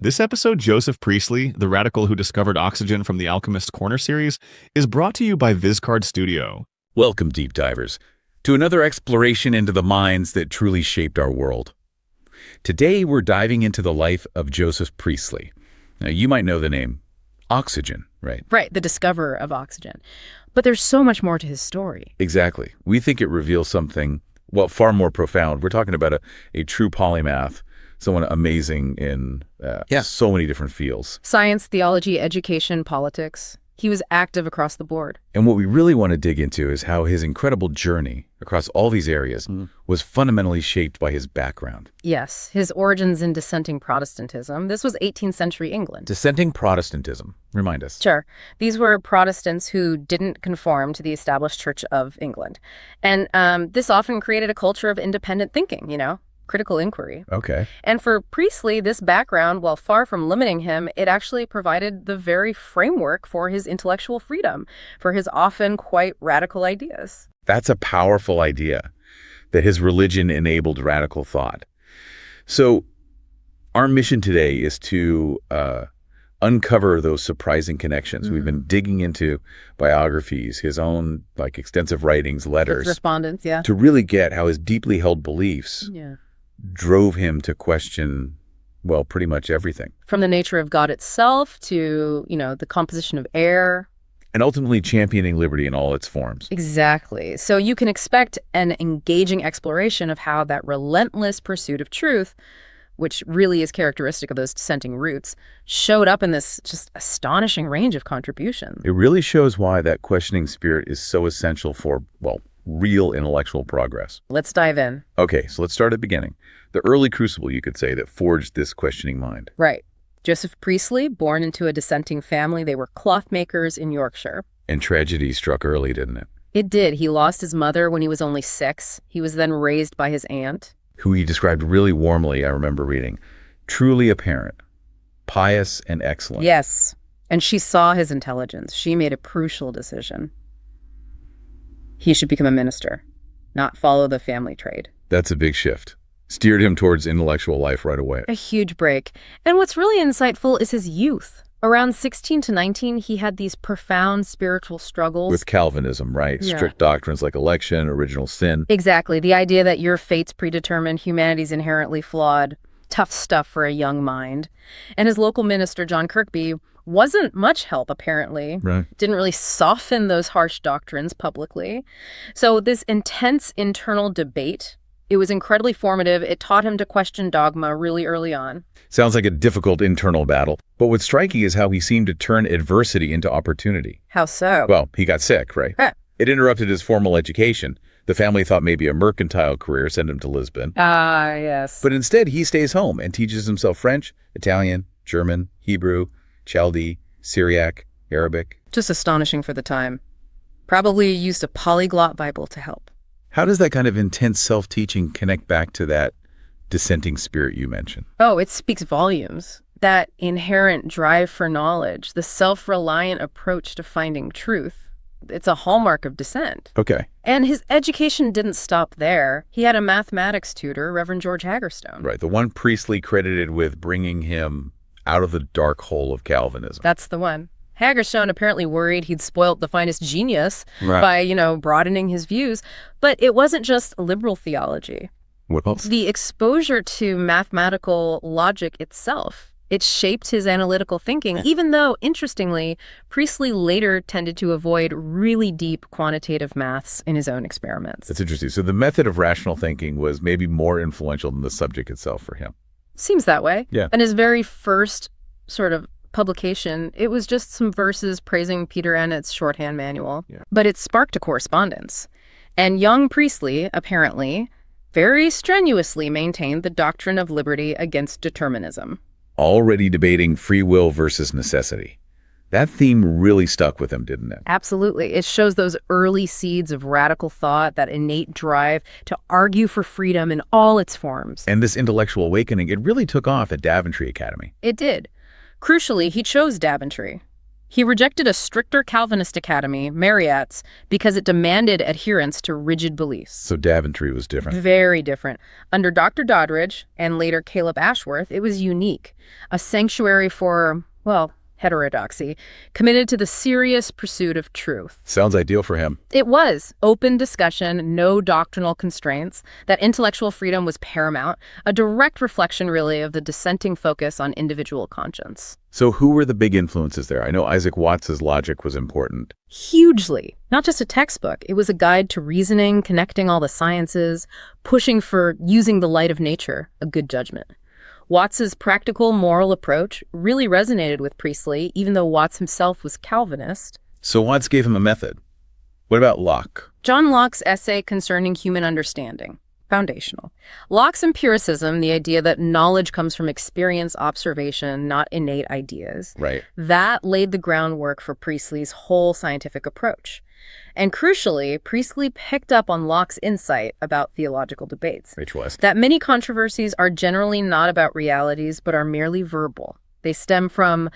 This episode, Joseph Priestley, the radical who discovered oxygen from the Alchemist's Corner series, is brought to you by Vizkard Studio. Welcome, deep divers, to another exploration into the minds that truly shaped our world. Today, we're diving into the life of Joseph Priestley. Now, you might know the name oxygen, right? Right, the discoverer of oxygen. But there's so much more to his story. Exactly. We think it reveals something, well, far more profound. We're talking about a true polymath, someone amazing in so many different fields. Science, theology, education, politics. He was active across the board. And what we really want to dig into is how his incredible journey across all these areas was fundamentally shaped by his background. Yes, his origins in dissenting Protestantism. This was 18th century England. Dissenting Protestantism. Remind us. Sure. These were Protestants who didn't conform to the established Church of England. And this often created a culture of independent thinking, critical inquiry. Okay. And for Priestley, this background, while far from limiting him, it actually provided the very framework for his intellectual freedom, for his often quite radical ideas. That's a powerful idea, that his religion enabled radical thought. So our mission today is to uncover those surprising connections. We've been digging into biographies, his own extensive writings, letters. Respondents, yeah. To really get how his deeply held beliefs drove him to question, well, pretty much everything. From the nature of God itself to, the composition of air. And ultimately championing liberty in all its forms. Exactly. So you can expect an engaging exploration of how that relentless pursuit of truth, which really is characteristic of those dissenting roots, showed up in this just astonishing range of contributions. It really shows why that questioning spirit is so essential for, well, real intellectual progress. Let's dive in. Okay, so let's start at the beginning. The early crucible, you could say, that forged this questioning mind. Right. Joseph Priestley, born into a dissenting family. They were cloth makers in Yorkshire. And tragedy struck early, didn't it? It did. He lost his mother when he was only 6. He was then raised by his aunt, who he described really warmly, I remember reading. Truly a parent, pious and excellent. Yes, and she saw his intelligence. She made a crucial decision. He should become a minister, not follow the family trade. That's a big shift. Steered him towards intellectual life right away. A huge break. And what's really insightful is his youth. Around 16 to 19, he had these profound spiritual struggles. With Calvinism, right? Yeah. Strict doctrines like election, original sin. Exactly. The idea that your fate's predetermined, humanity's inherently flawed. Tough stuff for a young mind. And his local minister, John Kirkby, wasn't much help, apparently. Right. Didn't really soften those harsh doctrines publicly. So this intense internal debate, it was incredibly formative. It taught him to question dogma really early on. Sounds like a difficult internal battle. But what's striking is how he seemed to turn adversity into opportunity. How so? Well, he got sick, right? Huh. It interrupted his formal education. The family thought maybe a mercantile career sent him to Lisbon. Ah, yes. But instead, he stays home and teaches himself French, Italian, German, Hebrew, Chaldee, Syriac, Arabic. Just astonishing for the time. Probably used a polyglot Bible to help. How does that kind of intense self-teaching connect back to that dissenting spirit you mentioned? Oh, it speaks volumes. That inherent drive for knowledge, the self-reliant approach to finding truth, it's a hallmark of dissent. Okay. And his education didn't stop there. He had a mathematics tutor, Reverend George Hagerstone. Right, the one Priestley credited with bringing him out of the dark hole of Calvinism. That's the one. Hagerstone apparently worried he'd spoilt the finest genius by, broadening his views. But it wasn't just liberal theology. What else? The exposure to mathematical logic itself. It shaped his analytical thinking, even though, interestingly, Priestley later tended to avoid really deep quantitative maths in his own experiments. That's interesting. So the method of rational thinking was maybe more influential than the subject itself for him. Seems that way. Yeah. And his very first sort of publication, it was just some verses praising Peter Ennett's shorthand manual. Yeah. But it sparked a correspondence. And young Priestley, apparently, very strenuously maintained the doctrine of liberty against determinism. Already debating free will versus necessity. That theme really stuck with him, didn't it? Absolutely. It shows those early seeds of radical thought, that innate drive to argue for freedom in all its forms. And this intellectual awakening, it really took off at Daventry Academy. It did. Crucially, he chose Daventry. He rejected a stricter Calvinist academy, Marriott's, because it demanded adherence to rigid beliefs. So Daventry was different. Very different. Under Dr. Doddridge, and later Caleb Ashworth, it was unique. A sanctuary for, well, heterodoxy, committed to the serious pursuit of truth. Sounds ideal for him. It was. Open discussion, no doctrinal constraints. That intellectual freedom was paramount, a direct reflection, really, of the dissenting focus on individual conscience. So who were the big influences there? I know Isaac Watts's logic was important. Hugely. Not just a textbook. It was a guide to reasoning, connecting all the sciences, pushing for using the light of nature, a good judgment. Watts's practical moral approach really resonated with Priestley, even though Watts himself was Calvinist. So Watts gave him a method. What about Locke? John Locke's essay concerning human understanding, foundational. Locke's empiricism, the idea that knowledge comes from experience, observation, not innate ideas, Right. that laid the groundwork for Priestley's whole scientific approach. And crucially, Priestley picked up on Locke's insight about theological debates. Which was? That many controversies are generally not about realities, but are merely verbal. They stem from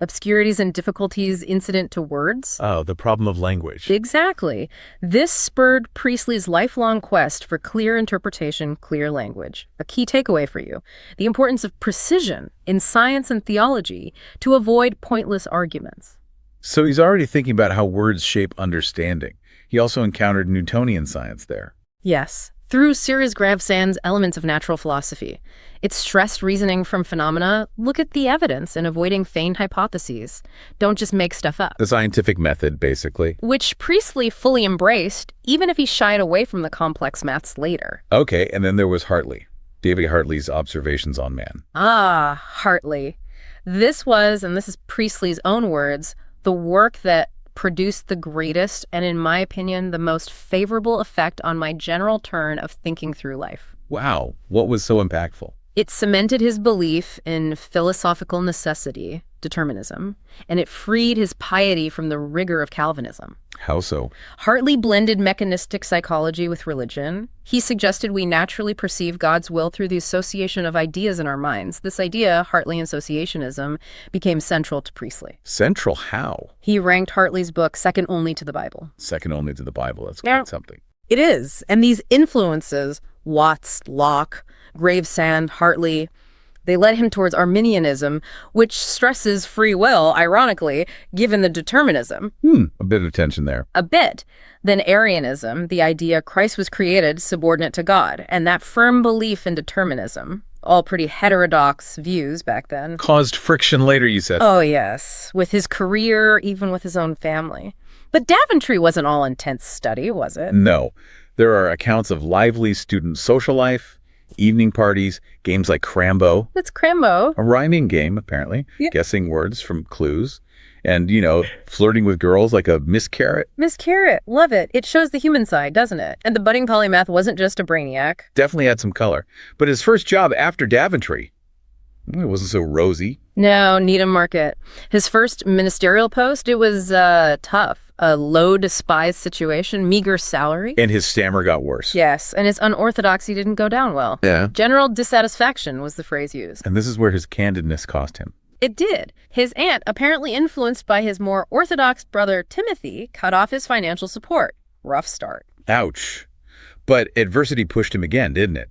obscurities and difficulties incident to words. Oh, the problem of language. Exactly. This spurred Priestley's lifelong quest for clear interpretation, clear language. A key takeaway for you: the importance of precision in science and theology to avoid pointless arguments. So he's already thinking about how words shape understanding. He also encountered Newtonian science there. Yes, through Cyrus Grave-Sand's Elements of Natural Philosophy. It stressed reasoning from phenomena. Look at the evidence and avoiding feigned hypotheses. Don't just make stuff up. The scientific method, basically. Which Priestley fully embraced, even if he shied away from the complex maths later. Okay, and then there was Hartley. David Hartley's Observations on Man. Ah, Hartley. This was, and this is Priestley's own words, the work that produced the greatest and, in my opinion, the most favorable effect on my general turn of thinking through life. Wow, what was so impactful? It cemented his belief in philosophical necessity, determinism, and it freed his piety from the rigor of Calvinism. How so? Hartley blended mechanistic psychology with religion. He suggested we naturally perceive God's will through the association of ideas in our minds. This idea, Hartleyan associationism, became central to Priestley. Central how? He ranked Hartley's book second only to the Bible. Second only to the Bible. That's Yeah. quite something. It is. And these influences, Watts, Locke, Gravesand, Hartley, they led him towards Arminianism, which stresses free will, ironically, given the determinism. A bit of tension there. A bit. Then Arianism, the idea Christ was created subordinate to God, and that firm belief in determinism. All pretty heterodox views back then. Caused friction later, you said. Oh, yes. With his career, even with his own family. But Daventry wasn't all intense study, was it? No. There are accounts of lively student social life, evening parties, games like Crambo, That's Crambo. a rhyming game, apparently, Yeah. guessing words from clues, and, flirting with girls like a Miss Carrot. Miss Carrot, love it. It shows the human side, doesn't it? And the budding polymath wasn't just a brainiac. Definitely had some color. But his first job after Daventry, it wasn't so rosy. No, Needham Market. His first ministerial post, it was tough. A low despised situation, meager salary. And his stammer got worse. Yes, and his unorthodoxy didn't go down well. Yeah. General dissatisfaction was the phrase used. And this is where his candidness cost him. It did. His aunt, apparently influenced by his more orthodox brother Timothy, cut off his financial support. Rough start. Ouch. But adversity pushed him again, didn't it?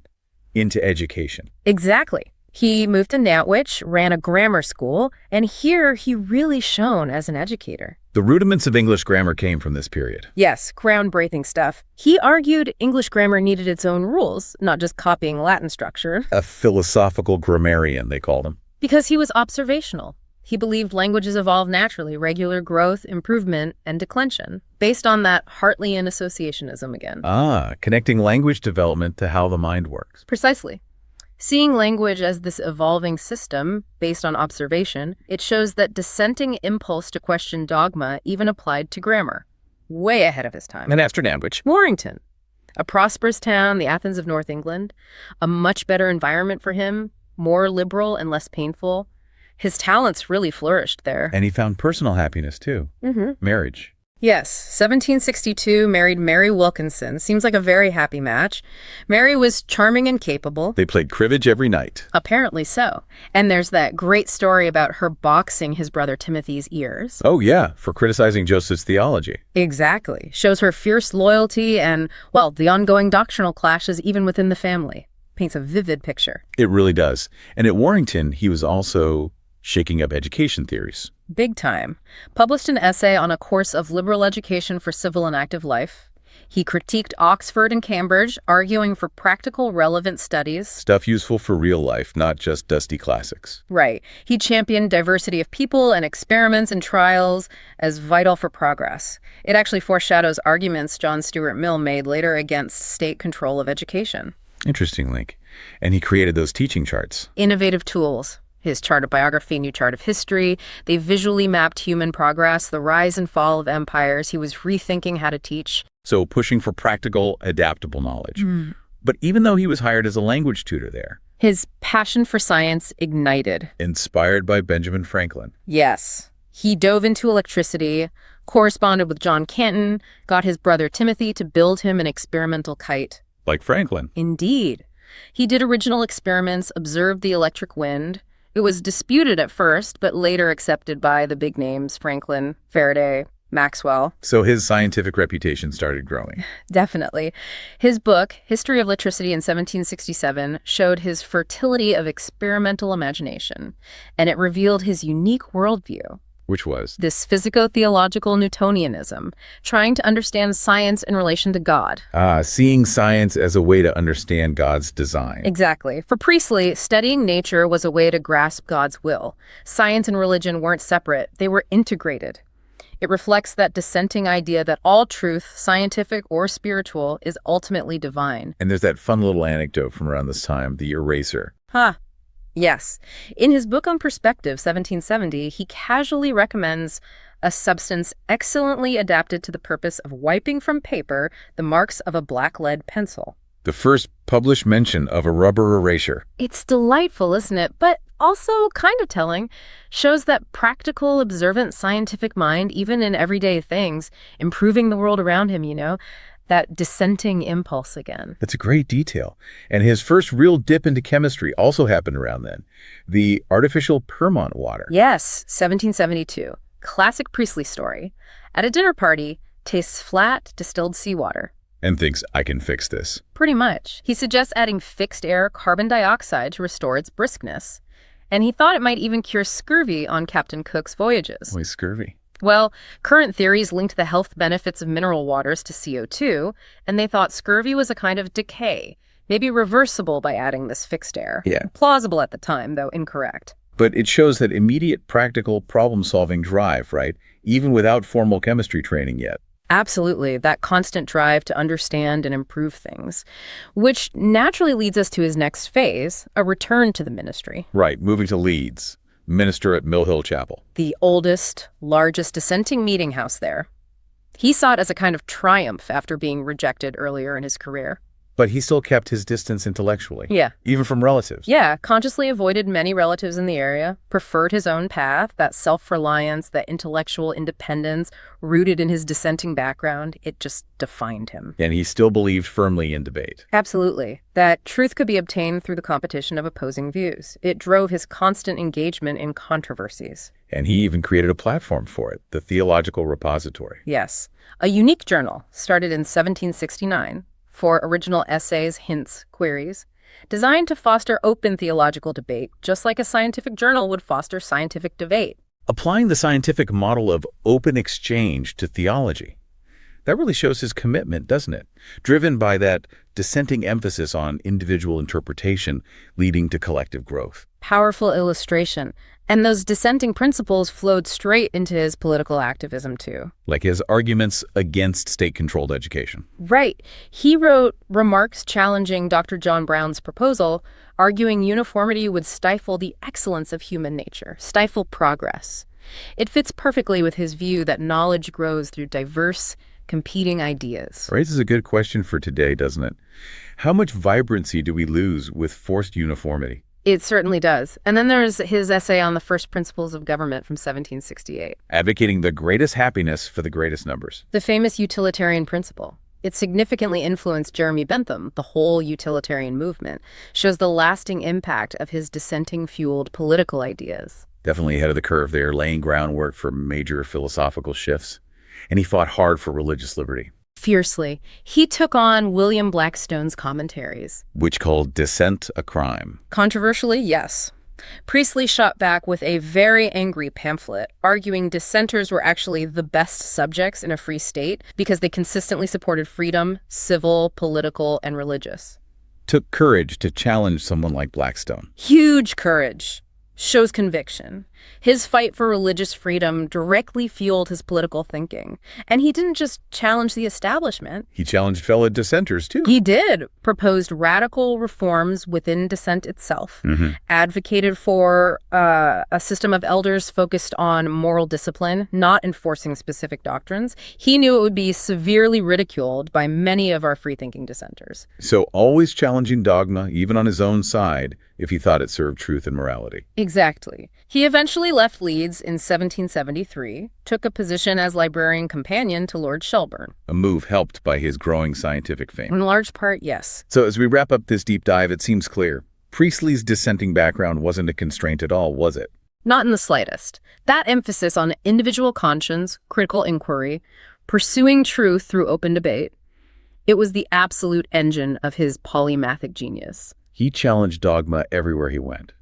Into education. Exactly. He moved to Nantwich, ran a grammar school, and here he really shone as an educator. The rudiments of English grammar came from this period. Yes, groundbreaking stuff. He argued English grammar needed its own rules, not just copying Latin structure. A philosophical grammarian, they called him. Because he was observational. He believed languages evolve naturally, regular growth, improvement, and declension, based on that Hartleyan associationism again. Connecting language development to how the mind works. Precisely. Seeing language as this evolving system based on observation, it shows that dissenting impulse to question dogma even applied to grammar. Way ahead of his time. And after Nantwich. Warrington, a prosperous town, the Athens of North England, a much better environment for him, more liberal and less painful. His talents really flourished there. And he found personal happiness, too. Marriage. Yes, 1762, married Mary Wilkinson. Seems like a very happy match. Mary was charming and capable. They played cribbage every night. Apparently so. And there's that great story about her boxing his brother Timothy's ears. Oh, yeah, for criticizing Joseph's theology. Exactly. Shows her fierce loyalty and, well, the ongoing doctrinal clashes even within the family. Paints a vivid picture. It really does. And at Warrington, he was also shaking up education theories. Big time. Published an essay on a course of liberal education for civil and active life. He critiqued Oxford and Cambridge, arguing for practical, relevant studies. Stuff useful for real life, not just dusty classics. Right. He championed diversity of people and experiments and trials as vital for progress. It actually foreshadows arguments John Stuart Mill made later against state control of education. Interesting link. And he created those teaching charts. Innovative tools. His chart of biography, new chart of history. They visually mapped human progress, the rise and fall of empires. He was rethinking how to teach. So pushing for practical, adaptable knowledge. But even though he was hired as a language tutor there, His passion for science ignited. inspired by Benjamin Franklin. Yes. He dove into electricity, corresponded with John Canton, got his brother Timothy to build him an experimental kite. Like Franklin. Indeed. He did original experiments, observed the electric wind. It was disputed at first, but later accepted by the big names, Franklin, Faraday, Maxwell. So his scientific reputation started growing. Definitely. His book, History of Electricity in 1767, showed his fertility of experimental imagination, and it revealed his unique worldview. Which was? This physico-theological Newtonianism, trying to understand science in relation to God. Seeing science as a way to understand God's design. Exactly. For Priestley, studying nature was a way to grasp God's will. Science and religion weren't separate, they were integrated. It reflects that dissenting idea that all truth, scientific or spiritual, is ultimately divine. And there's that fun little anecdote from around this time, the eraser. Yes. In his book on perspective, 1770, he casually recommends a substance excellently adapted to the purpose of wiping from paper the marks of a black lead pencil. The first published mention of a rubber eraser. It's delightful, isn't it? But also kind of telling. Shows that practical, observant, scientific mind, even in everyday things, improving the world around him, that dissenting impulse again. That's a great detail. And his first real dip into chemistry also happened around then. The artificial Permont water. Yes, 1772. Classic Priestley story. At a dinner party, tastes flat, distilled seawater. And thinks, I can fix this. Pretty much. He suggests adding fixed air carbon dioxide to restore its briskness. And he thought it might even cure scurvy on Captain Cook's voyages. Why scurvy? Well, current theories linked the health benefits of mineral waters to CO2, and they thought scurvy was a kind of decay, maybe reversible by adding this fixed air. Yeah. Plausible at the time, though incorrect. But it shows that immediate practical problem-solving drive, right? Even without formal chemistry training yet. Absolutely, that constant drive to understand and improve things, which naturally leads us to his next phase, a return to the ministry. Right, moving to Leeds. Minister at Mill Hill Chapel. The oldest, largest dissenting meeting house there. He saw it as a kind of triumph after being rejected earlier in his career. But he still kept his distance intellectually. Yeah. Even from relatives. Yeah, consciously avoided many relatives in the area, preferred his own path, that self-reliance, that intellectual independence, rooted in his dissenting background. It just defined him. And he still believed firmly in debate. Absolutely. That truth could be obtained through the competition of opposing views. It drove his constant engagement in controversies. And he even created a platform for it, the Theological Repository. Yes. A unique journal, started in 1769, for original essays, hints, queries, designed to foster open theological debate, just like a scientific journal would foster scientific debate. Applying the scientific model of open exchange to theology. That really shows his commitment, doesn't it? Driven by that dissenting emphasis on individual interpretation leading to collective growth. Powerful illustration. And those dissenting principles flowed straight into his political activism, too. Like his arguments against state-controlled education. Right. He wrote remarks challenging Dr. John Brown's proposal, arguing uniformity would stifle the excellence of human nature, stifle progress. It fits perfectly with his view that knowledge grows through diverse, competing ideas. Raises a good question for today, doesn't it? How much vibrancy do we lose with forced uniformity? It certainly does. And then there's his essay on the first principles of government from 1768. Advocating the greatest happiness for the greatest numbers. The famous utilitarian principle. It significantly influenced Jeremy Bentham. The whole utilitarian movement shows the lasting impact of his dissenting-fueled political ideas. Definitely ahead of the curve there, laying groundwork for major philosophical shifts. And he fought hard for religious liberty. Fiercely, he took on William Blackstone's commentaries. Which called dissent a crime. Controversially, yes. Priestley shot back with a very angry pamphlet, arguing dissenters were actually the best subjects in a free state because they consistently supported freedom, civil, political, and religious. Took courage to challenge someone like Blackstone. Huge courage. Shows conviction. His fight for religious freedom directly fueled his political thinking. And he didn't just challenge the establishment. He challenged fellow dissenters, too. He did. Proposed radical reforms within dissent itself. Advocated for a system of elders focused on moral discipline, not enforcing specific doctrines. He knew it would be severely ridiculed by many of our free-thinking dissenters. So always challenging dogma, even on his own side, if he thought it served truth and morality. Exactly. He eventually left Leeds in 1773, took a position as librarian companion to Lord Shelburne. A move helped by his growing scientific fame. In large part, yes. So as we wrap up this deep dive, it seems clear. Priestley's dissenting background wasn't a constraint at all, was it? Not in the slightest. That emphasis on individual conscience, critical inquiry, pursuing truth through open debate, it was the absolute engine of his polymathic genius. He challenged dogma everywhere he went.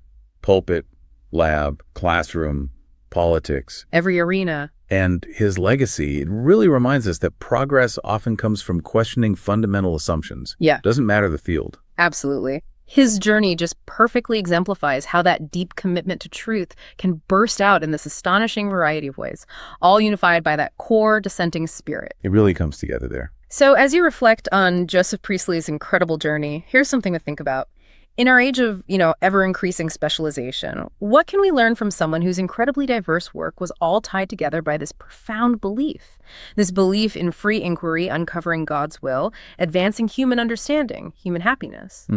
Pulpit, lab, classroom, politics. Every arena. And his legacy, it really reminds us that progress often comes from questioning fundamental assumptions. Yeah. Doesn't matter the field. Absolutely. His journey just perfectly exemplifies how that deep commitment to truth can burst out in this astonishing variety of ways, all unified by that core dissenting spirit. It really comes together there. So as you reflect on Joseph Priestley's incredible journey, here's something to think about. In our age of, ever-increasing specialization, what can we learn from someone whose incredibly diverse work was all tied together by this profound belief? This belief in free inquiry, uncovering God's will, advancing human understanding, human happiness.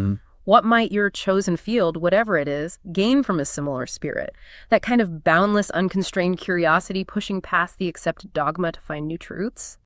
What might your chosen field, whatever it is, gain from a similar spirit? That kind of boundless, unconstrained curiosity pushing past the accepted dogma to find new truths?